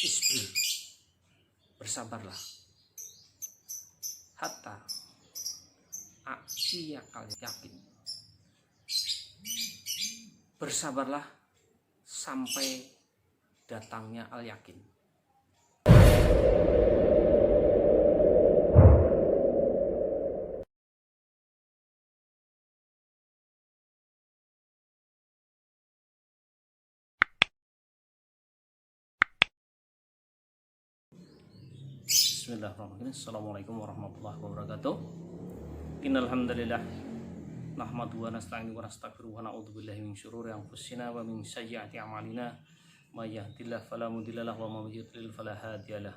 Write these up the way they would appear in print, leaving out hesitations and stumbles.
isbir, bersabarlah, hatta a'tiyakal yakin, bersabarlah sampai datangnya al yakin. Bismillahirrahmanirrahim. Assalamualaikum warahmatullahi wabarakatuh. Innal hamdalillah nahmaduhu wa nasta'inuhu wa nastaghfiruhu wa na'udzu billahi min syururi anfusina wa min sayyiati a'malina may yahdihillahu fala mudilla lahu wa may yudlil fala hadiyalah.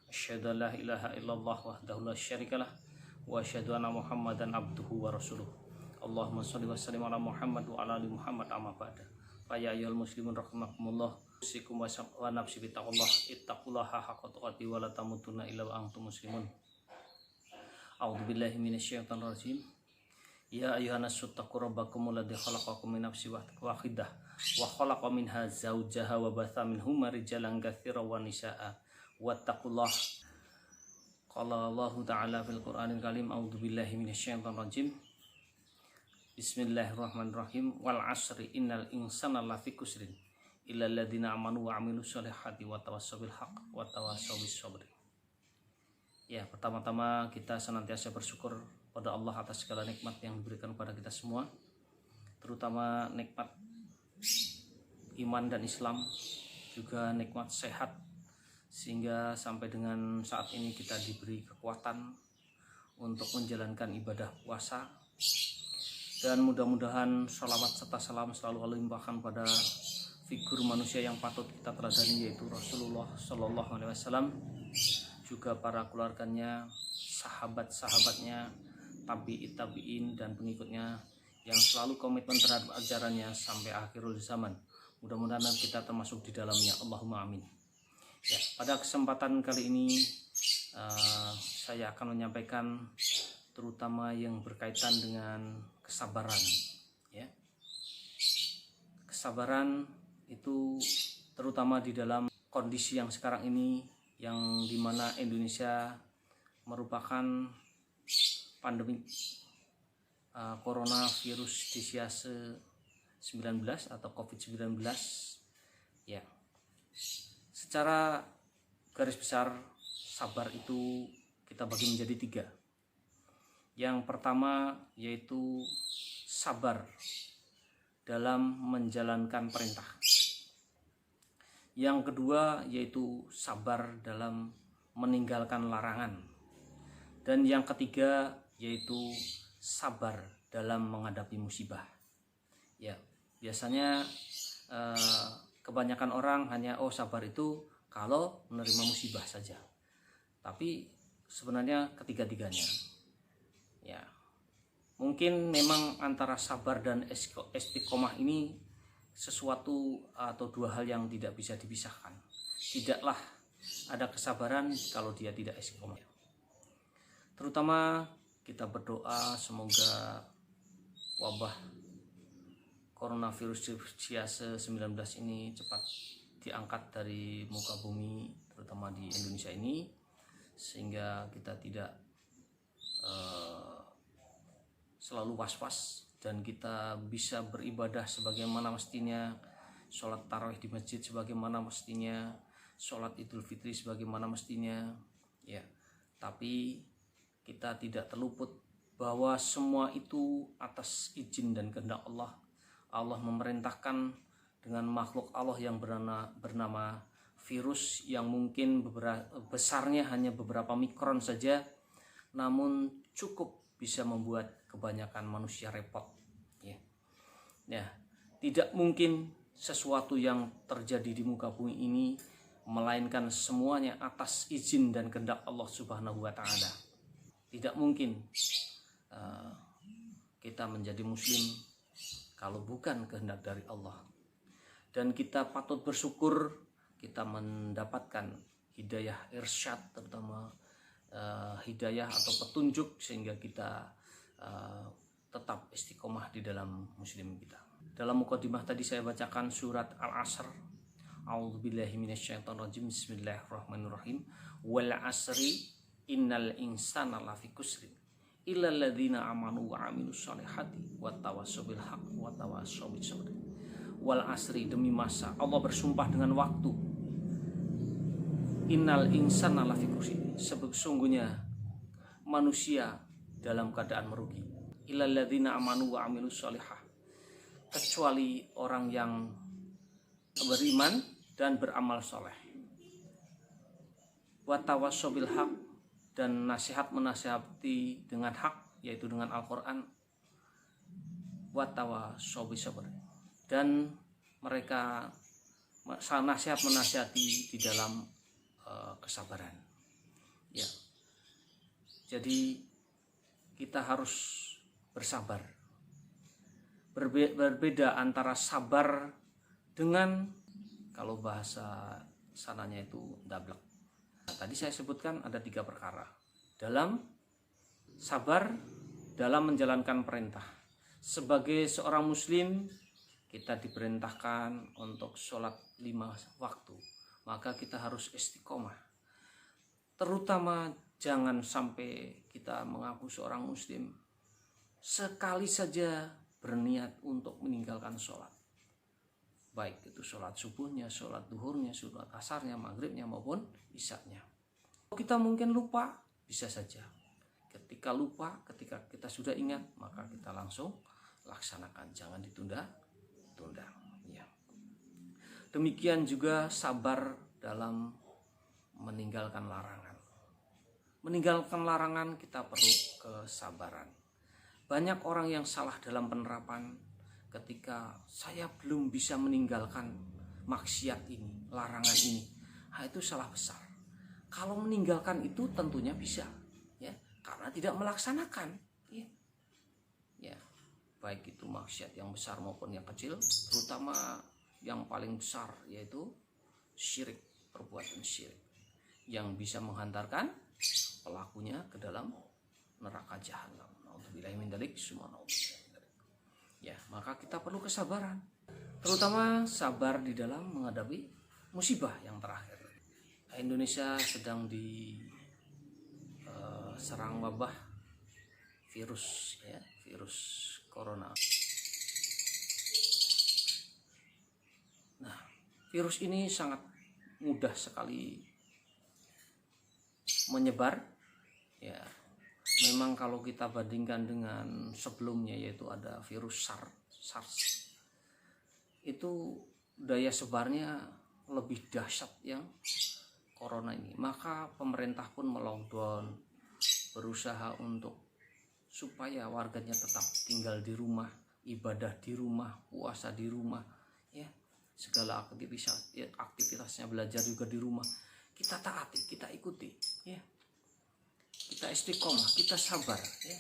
Asyhadu an la ilaha illallah wahdahu la syarikalah wa asyhadu anna Muhammadan abduhu wa rasuluh. Allahumma shalli wa sallim ala Muhammad wa ala ali Muhammad amma ba'da. Fa ya ayyuhal muslimun rahimakumullah. Usikum wa nafsi bittaqullah ittaqullaha haqqa tuqatih wa la tamutunna illa wa antum muslimun. A'udzu billahi minasyaitonir rajim. Ya ayyuhan nasu taqu rabbakum alladzi khalaqakum min nafsin wahidah wa khalaqa minha zawjaha wa batha minhuma rijalan katsiran wa nisaa wattaqullah. Qala Allahu ta'ala fil Qur'anil Karim. A'udzu billahi minasyaitonir rajim. Bismillahirrahmanirrahim. Wal 'asri innal insana lafi khusrin illa alladziina amanu wa 'amilus sholihati wa tawassaw bil haqq wa tawassaw bis sabr. Ya, pertama-tama kita senantiasa bersyukur pada Allah atas segala nikmat yang diberikan kepada kita semua, terutama nikmat iman dan Islam, juga nikmat sehat, sehingga sampai dengan saat ini kita diberi kekuatan untuk menjalankan ibadah puasa. Dan mudah-mudahan sholawat serta salam selalu limpahkan pada figur manusia yang patut kita teladani, yaitu Rasulullah Shallallahu Alaihi Wasallam, juga para keluarganya, sahabat-sahabatnya, tabi'in dan pengikutnya yang selalu komitmen terhadap ajarannya sampai akhirul zaman. Mudah-mudahan kita termasuk di dalamnya. Allahumma amin. Ya, pada kesempatan kali ini saya akan menyampaikan terutama yang berkaitan dengan kesabaran. Ya, kesabaran itu terutama di dalam kondisi yang sekarang ini, yang dimana Indonesia merupakan pandemi coronavirus disease 19 atau COVID-19. Ya, secara garis besar sabar itu kita bagi menjadi 3. Yang pertama yaitu sabar dalam menjalankan perintah. Yang kedua yaitu sabar dalam meninggalkan larangan. Dan yang ketiga yaitu sabar dalam menghadapi musibah. Ya, biasanya kebanyakan orang hanya sabar itu kalau menerima musibah saja. Tapi sebenarnya ketiga-tiganya. Ya, mungkin memang antara sabar dan istiqomah ini sesuatu atau 2 hal yang tidak bisa dipisahkan. Tidaklah ada kesabaran kalau dia tidak istiqomah. Terutama kita berdoa semoga wabah coronavirus disease 19 ini cepat diangkat dari muka bumi, terutama di Indonesia ini, sehingga kita tidak selalu was-was dan kita bisa beribadah sebagaimana mestinya, sholat tarawih di masjid sebagaimana mestinya, sholat idul fitri sebagaimana mestinya. Ya, tapi kita tidak terluput bahwa semua itu atas izin dan kehendak Allah. Allah memerintahkan dengan makhluk Allah yang bernama virus, yang mungkin besarnya hanya beberapa mikron saja, namun cukup bisa membuat kebanyakan manusia repot. Ya, tidak mungkin sesuatu yang terjadi di muka bumi ini melainkan semuanya atas izin dan kehendak Allah Subhanahu wa Ta'ala. Tidak mungkin kita menjadi muslim kalau bukan kehendak dari Allah. Dan kita patut bersyukur kita mendapatkan hidayah irsyad, terutama hidayah atau petunjuk, sehingga kita tetap istiqomah di dalam muslim kita. Dalam mukadimah tadi saya bacakan surat Al-Asr. A'udzubillahi minasyaitonirrajim. Bismillahirrahmanirrahim. Wal asri innal insana lafi kusrin illal ladzina amanu wa amilus solihati wa tawassaw bil haqq wa tawassaw bis sabr. Wal asri, demi masa, Allah bersumpah dengan waktu. Innal insana lafi kusrin, sesungguhnya manusia dalam keadaan merugi. Illal ladzina amanu wa amilus solihah, kecuali orang yang beriman dan beramal soleh. Wa tawassaw bil haqq, dan nasihat menasihati dengan hak, yaitu dengan Al-Quran. Wa tawassaw bis sabr, dan mereka nasihat menasihati di dalam kesabaran. Ya, jadi kita harus bersabar. Berbeda antara sabar dengan, kalau bahasa sananya itu, dablek. Nah, tadi saya sebutkan ada 3 perkara dalam sabar dalam menjalankan perintah. Sebagai seorang muslim, kita diperintahkan untuk sholat 5 waktu, maka kita harus istiqomah. Terutama jangan sampai kita mengaku seorang muslim sekali saja berniat untuk meninggalkan sholat, baik itu sholat subuhnya, sholat duhurnya, sholat asarnya, maghribnya maupun isyaknya. Kita mungkin lupa, bisa saja. Ketika lupa, ketika kita sudah ingat, maka kita langsung laksanakan, jangan ditunda-tunda. Ya. Demikian juga sabar dalam meninggalkan larangan. Meninggalkan larangan kita perlu kesabaran. Banyak orang yang salah dalam penerapan. Ketika saya belum bisa meninggalkan maksiat ini, larangan ini, itu salah besar. Kalau meninggalkan itu tentunya bisa, ya, karena tidak melaksanakan, ya, baik itu maksiat yang besar maupun yang kecil, terutama yang paling besar yaitu syirik, perbuatan syirik yang bisa menghantarkan pelakunya ke dalam neraka jahanam. Nauzubillahi min dzalik, ya, maka kita perlu kesabaran, terutama sabar di dalam menghadapi musibah yang terakhir. Indonesia sedang diserang wabah virus, ya, virus corona. Nah, virus ini sangat mudah sekali menyebar, ya. Memang kalau kita bandingkan dengan sebelumnya, yaitu ada virus SARS, itu daya sebarnya lebih dahsyat yang corona ini. Maka pemerintah pun melockdown, berusaha untuk supaya warganya tetap tinggal di rumah, ibadah di rumah, puasa di rumah, ya, segala aktivitasnya, belajar juga di rumah. Kita taati, kita ikuti, ya. Kita istiqomah, kita sabar, ya.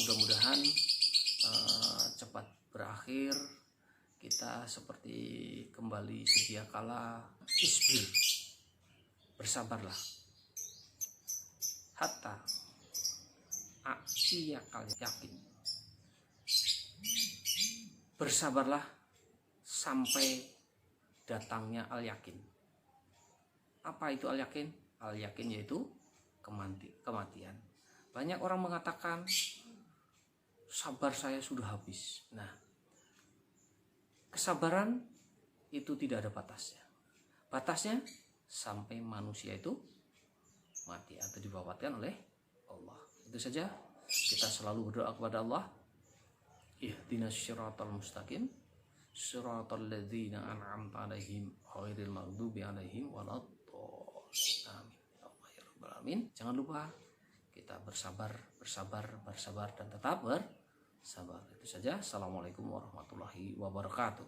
Mudah-mudahan cepat berakhir. Kita seperti kembali sedia kala. Isbir, bersabarlah. Hatta a'tiyakal yakin, bersabarlah sampai datangnya al-yakin. Apa itu al-yakin? Al-yakin yaitu kematian. Banyak orang mengatakan sabar saya sudah habis. Nah, kesabaran itu tidak ada batasnya. Batasnya sampai manusia itu mati atau diwafatkan oleh Allah. Itu saja. Kita selalu berdoa kepada Allah. Ihdinas syiratal mustaqim, syiratal ladzina an'amta 'alaihim ghairil maghdubi 'alaihim waladdallin. Amin. Jangan lupa kita bersabar dan tetap bersabar. Itu saja. Assalamualaikum warahmatullahi wabarakatuh.